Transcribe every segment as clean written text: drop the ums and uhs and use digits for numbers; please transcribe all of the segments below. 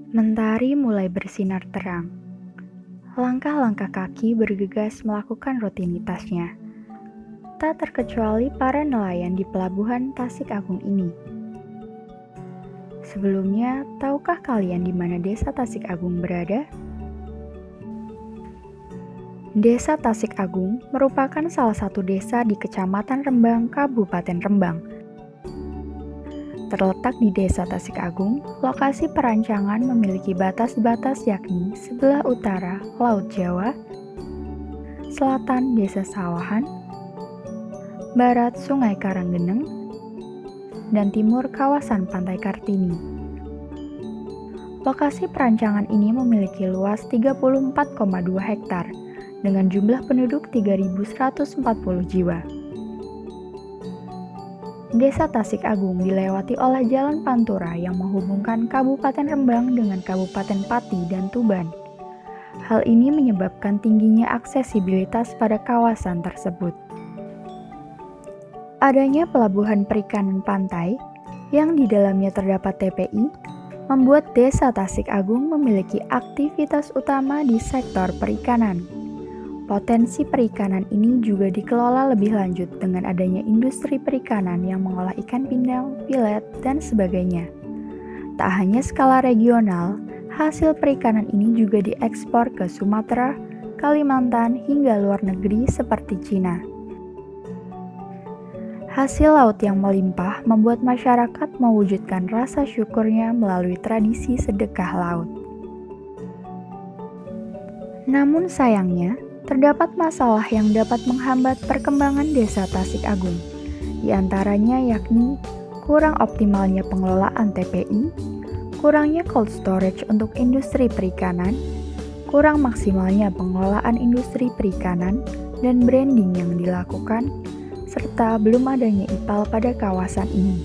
Mentari mulai bersinar terang. Langkah-langkah kaki bergegas melakukan rutinitasnya. Tak terkecuali para nelayan di pelabuhan Tasik Agung ini. Sebelumnya, tahukah kalian di mana desa Tasik Agung berada? Desa Tasik Agung merupakan salah satu desa di Kecamatan Rembang, Kabupaten Rembang. Terletak di Desa Tasik Agung, lokasi perancangan memiliki batas-batas yakni sebelah utara Laut Jawa, selatan Desa Sawahan, barat Sungai Karanggeneng, dan timur kawasan Pantai Kartini. Lokasi perancangan ini memiliki luas 34,2 hektar dengan jumlah penduduk 3.140 jiwa. Desa Tasik Agung dilewati oleh Jalan Pantura yang menghubungkan Kabupaten Rembang dengan Kabupaten Pati dan Tuban. Hal ini menyebabkan tingginya aksesibilitas pada kawasan tersebut. Adanya pelabuhan perikanan pantai yang di dalamnya terdapat TPI membuat Desa Tasik Agung memiliki aktivitas utama di sektor perikanan. Potensi perikanan ini juga dikelola lebih lanjut dengan adanya industri perikanan yang mengolah ikan pindang, filet, dan sebagainya. Tak hanya skala regional, hasil perikanan ini juga diekspor ke Sumatera, Kalimantan, hingga luar negeri seperti Cina. Hasil laut yang melimpah membuat masyarakat mewujudkan rasa syukurnya melalui tradisi sedekah laut. Namun sayangnya, terdapat masalah yang dapat menghambat perkembangan Desa Tasik Agung, di antaranya yakni kurang optimalnya pengelolaan TPI, kurangnya cold storage untuk industri perikanan, kurang maksimalnya pengelolaan industri perikanan dan branding yang dilakukan, serta belum adanya IPAL pada kawasan ini.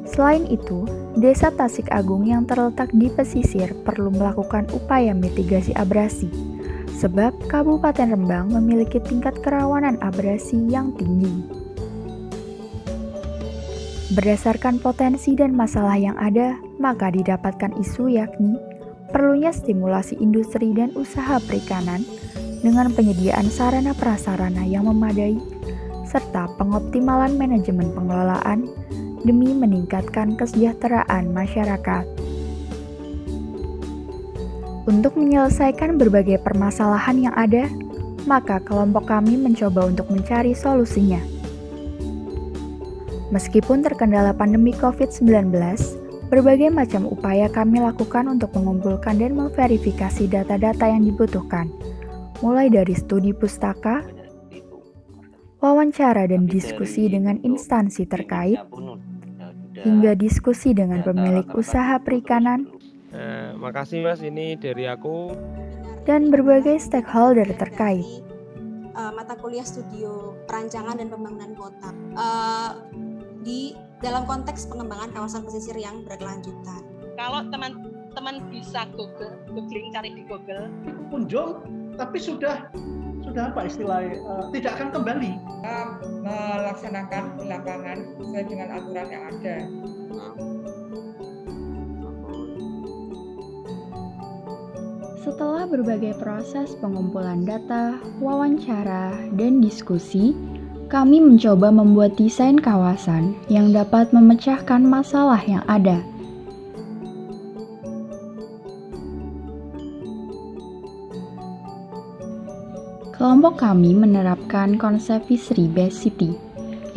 Selain itu, Desa Tasik Agung yang terletak di pesisir perlu melakukan upaya mitigasi abrasi, sebab Kabupaten Rembang memiliki tingkat kerawanan abrasi yang tinggi. Berdasarkan potensi dan masalah yang ada, maka didapatkan isu yakni perlunya stimulasi industri dan usaha perikanan dengan penyediaan sarana prasarana yang memadai, serta pengoptimalan manajemen pengelolaan demi meningkatkan kesejahteraan masyarakat. Untuk menyelesaikan berbagai permasalahan yang ada, maka kelompok kami mencoba untuk mencari solusinya. Meskipun terkendala pandemi COVID-19, berbagai macam upaya kami lakukan untuk mengumpulkan dan memverifikasi data-data yang dibutuhkan, mulai dari studi pustaka, wawancara dan diskusi dengan instansi terkait, hingga diskusi dengan pemilik usaha perikanan, makasih Mas, ini dari aku, dan berbagai stakeholder terkait. Mata kuliah studio perancangan dan pembangunan kota di dalam konteks pengembangan kawasan pesisir yang berkelanjutan. Kalau teman-teman bisa googling, cari di Google, kunjung, tapi sudah apa istilahnya, tidak akan kembali. Melaksanakan di lapangan sesuai dengan aturan yang ada. Setelah berbagai proses pengumpulan data, wawancara, dan diskusi, kami mencoba membuat desain kawasan yang dapat memecahkan masalah yang ada. Kelompok kami menerapkan konsep Fishery Based City,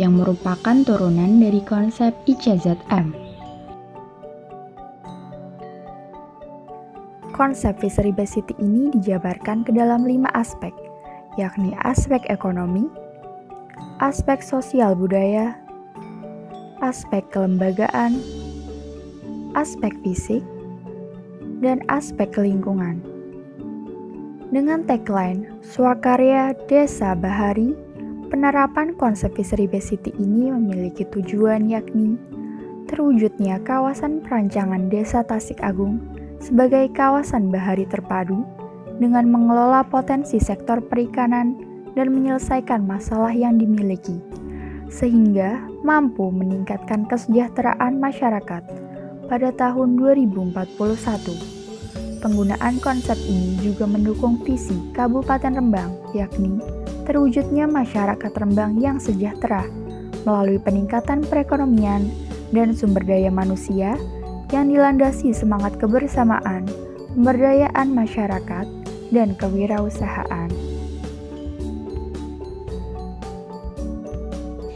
yang merupakan turunan dari konsep ICZM. Konsep Fishery Based City ini dijabarkan ke dalam 5 aspek, yakni aspek ekonomi, aspek sosial budaya, aspek kelembagaan, aspek fisik, dan aspek lingkungan. Dengan tagline Swakarya Desa Bahari, penerapan konsep Fishery Based City ini memiliki tujuan yakni terwujudnya kawasan perancangan Desa Tasik Agung sebagai kawasan bahari terpadu dengan mengelola potensi sektor perikanan dan menyelesaikan masalah yang dimiliki. sehingga mampu meningkatkan kesejahteraan masyarakat pada tahun 2041. Penggunaan konsep ini juga mendukung visi Kabupaten Rembang, yakni terwujudnya masyarakat Rembang yang sejahtera melalui peningkatan perekonomian dan sumber daya manusia yang dilandasi semangat kebersamaan, pemberdayaan masyarakat, dan kewirausahaan.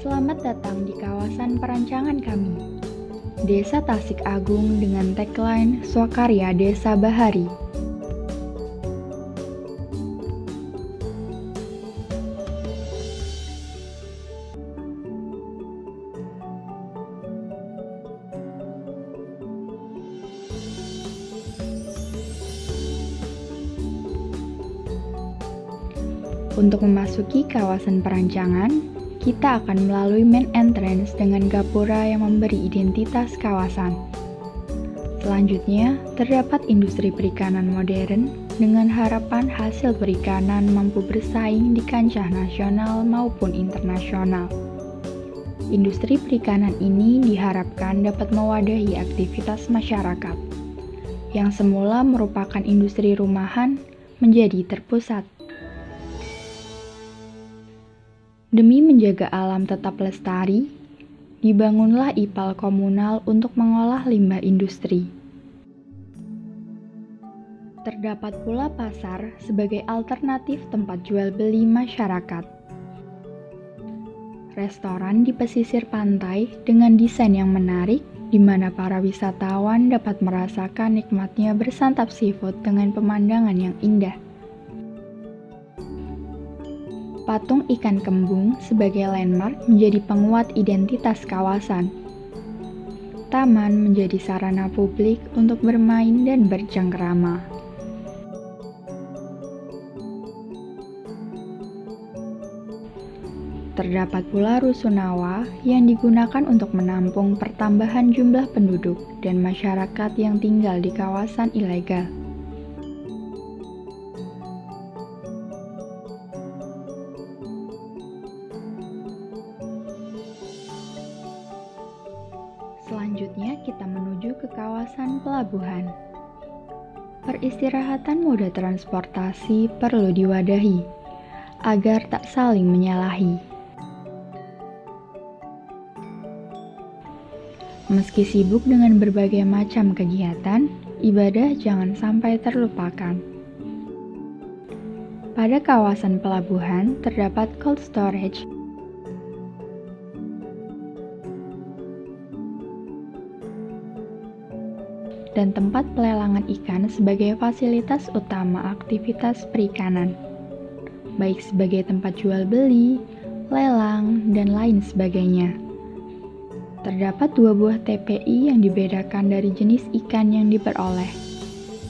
Selamat datang di kawasan perancangan kami, Desa Tasik Agung dengan tagline Swakarya Desa Bahari. Untuk memasuki kawasan perancangan, kita akan melalui main entrance dengan gapura yang memberi identitas kawasan. Selanjutnya, terdapat industri perikanan modern dengan harapan hasil perikanan mampu bersaing di kancah nasional maupun internasional. Industri perikanan ini diharapkan dapat mewadahi aktivitas masyarakat, yang semula merupakan industri rumahan menjadi terpusat. Demi menjaga alam tetap lestari, dibangunlah IPAL komunal untuk mengolah limbah industri. Terdapat pula pasar sebagai alternatif tempat jual beli masyarakat. Restoran di pesisir pantai dengan desain yang menarik, di mana para wisatawan dapat merasakan nikmatnya bersantap seafood dengan pemandangan yang indah. Patung ikan kembung sebagai landmark menjadi penguat identitas kawasan. Taman menjadi sarana publik untuk bermain dan bercengkrama. Terdapat pula rusunawa yang digunakan untuk menampung pertambahan jumlah penduduk dan masyarakat yang tinggal di kawasan ilegal. Selanjutnya kita menuju ke kawasan pelabuhan. Peristirahatan moda transportasi perlu diwadahi agar tak saling menyalahi. Meski sibuk dengan berbagai macam kegiatan, ibadah jangan sampai terlupakan. Pada kawasan pelabuhan terdapat cold storage dan tempat pelelangan ikan sebagai fasilitas utama aktivitas perikanan, baik sebagai tempat jual beli, lelang, dan lain sebagainya. Terdapat 2 buah TPI yang dibedakan dari jenis ikan yang diperoleh,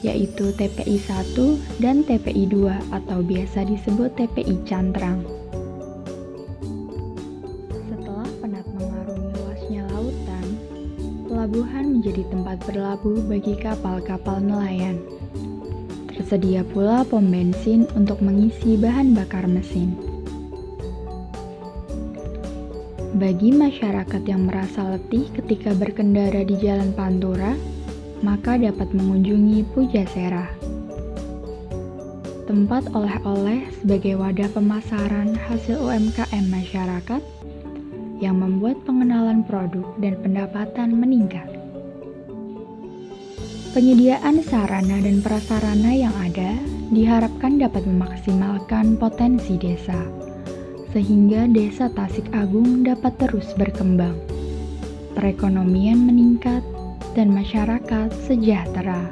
yaitu TPI 1 dan TPI 2 atau biasa disebut TPI cantrang. Setelah penat mengarungi luasnya lautan, pelabuhan menjadi tempat berlabuh bagi kapal-kapal nelayan. Tersedia pula pom bensin untuk mengisi bahan bakar mesin. Bagi masyarakat yang merasa letih ketika berkendara di Jalan Pantura, maka dapat mengunjungi Pujasera. Tempat oleh-oleh sebagai wadah pemasaran hasil UMKM masyarakat yang membuat pengenalan produk dan pendapatan meningkat. Penyediaan sarana dan prasarana yang ada diharapkan dapat memaksimalkan potensi desa, sehingga Desa Tasik Agung dapat terus berkembang, perekonomian meningkat, dan masyarakat sejahtera.